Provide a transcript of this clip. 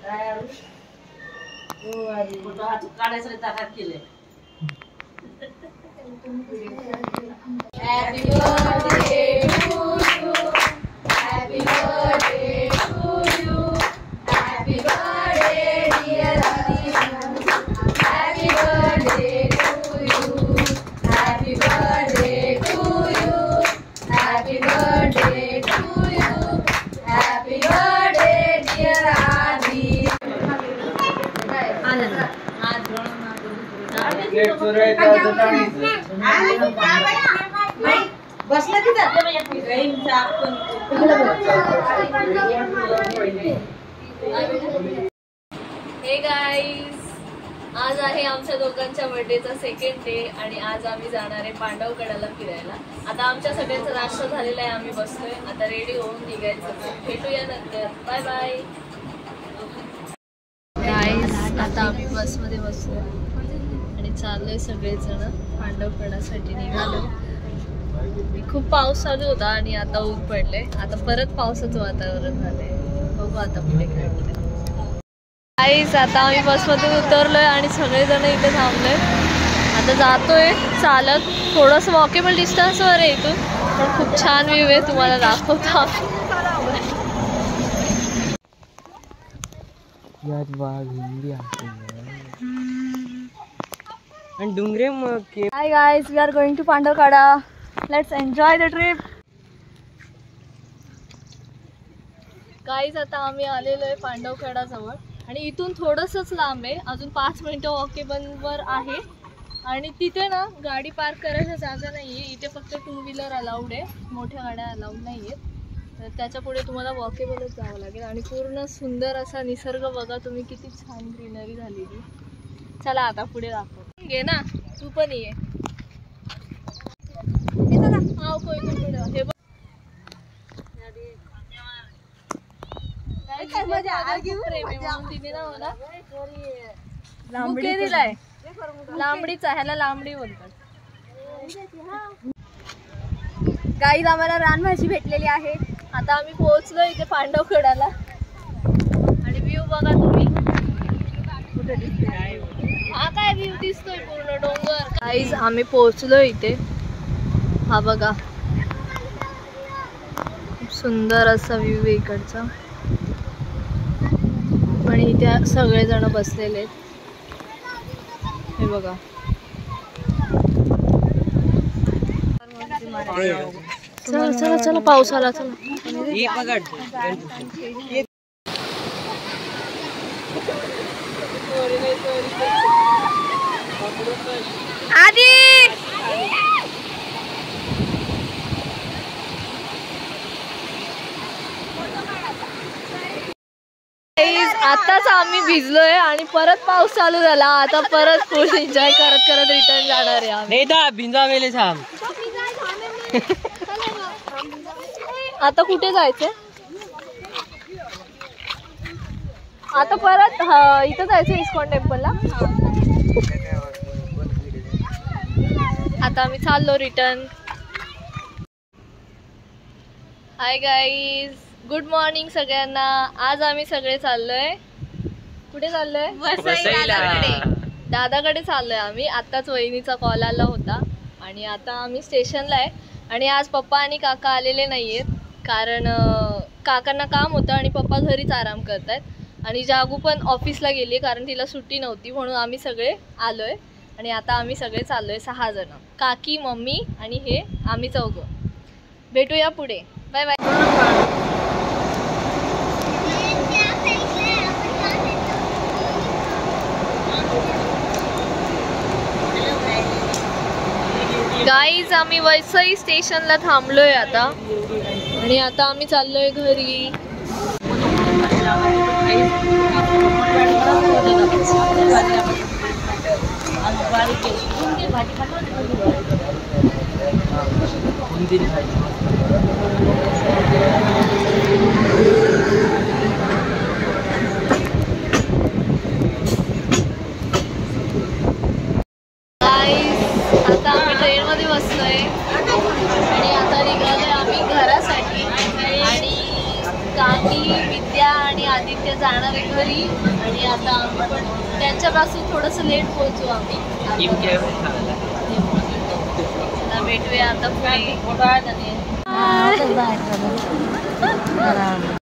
Happy birthday to you. Happy birthday to you. Happy birthday dear Adi. Happy birthday to you. Happy birthday to you. Happy birthday to you. Happy birthday dear Adi. बसला हे guys, आज आहे आमच्या दोघांच्या बर्थडेचा second day आणि आज आम्ही जाणार आहे पांडवकडाला फिरायला. आता आमच्या सगळ्यांचा नाश्ता झालेला आहे, आम्ही बसलोय आता रेडी होऊन निघायचं. भेटूया नंतर, बाय बाय. गाईज, आता आम्ही बसमध्ये बसलोय आणि चाललोय सगळेजण पांडवकडासाठी निघालो. खूप पाऊस चालू होता आणि आता ऊन पडले. आता परत पावसाचं वातावरण झालंय, बघू आता पुढे काय होतंय. गाईज, आता आम्ही बसमधून उतरलोय आणि सगळेजण इथे थांबलोय. आता जातोय चालत. थोडंसं वॉकेबल डिस्टन्सवर आहे इथून, पण खूप छान व्ह्यू आहे, तुम्हाला दाखवतो. Hi guys, we are going to Pandavkada. Let's enjoy the trip. Guys, आता आम्ही आलेलो आहे पांडवकडा जवळ आणि इथून थोडंसंच लांब आहे, अजून 5 मिनिटं वॉकेबलवर आहे. आणि तिथे ना गाडी पार्क करायला जागा नाही आहे. इथे फक्त 2 व्हीलर अलाउड आहे, मोठ्या गाड्या अलाउड नाही आहेत. तर त्याच्या पुढे तुम्हाला वॉकेबलच जावं लागेल. आणि पूर्ण सुंदर असा निसर्ग बघा तुम्ही, किती छान ग्रीनरी झालेली. चला आता पुढे दाखव. घे ना, तू पण ये. लांबडीचा, ह्याला लांबडी बोलतात. गाईज, आम्हाला रानभाजी भेटलेली आहे. आता आम्ही पोहोचलो इथे पांडवकडाला आणि व्ह्यू बघा तुम्ही. कुठे दिसतोय? हा काय व्ह्यू दिसतोय, पूर्ण डोंगर. गाईज, आम्ही पोहोचलो इथे. हा बघा, खूप सुंदर असा व्ह्यू आहे इकडचा. आणि इथे सगळेजण बसलेले आहेत, हे बघा. चला चला चला, पाऊस आला. चला आधी आताच आम्ही भिजलोय आणि परत पाऊस चालू झाला. आता परत फुल एन्जॉय करत करत रिटर्न जाणार आहे आम्ही. आता कुठे जायचंय? आता परत इथं जायचं इस्कॉन टेम्पलला. आता आम्ही चाललो return. Hi guys, good morning सगळ्यांना. आज आम्ही सगळे चाललोय. कुठे चाललोय? दादाकडे चाललोय आम्ही. आत्ताच वहिनीचा कॉल आला होता आणि आता आम्ही स्टेशनला आहे. आणि आज पप्पा आणि काका आलेले नाहीयेत, कारण काकांना काम होतं आणि पप्पा घरीच आराम करतायत. आणि जागू पण ऑफिसला गेली कारण तिला सुट्टी नव्हती, म्हणून आम्ही सगळे आलोय. आणि आता आम्ही सगळे चाललोय 6 जण, काकी, मम्मी आणि हे आम्ही 4. भेटूया पुढे, बाय बाय. गाईज, आम्ही वसई स्टेशनला थांबलोय आता आणि आता आम्ही चाललोय घरी. आता आम्ही ट्रेनमध्ये बसलोय आणि आता निघालोय आम्ही घरासाठी. आणि काकी, विद्या आणि आदित्य ते जाणार आहे घरी आणि आता आम्ही पण त्यांच्यापासून थोडंसं लेट पोहोचू आम्ही. चला भेटूया आता पुढे.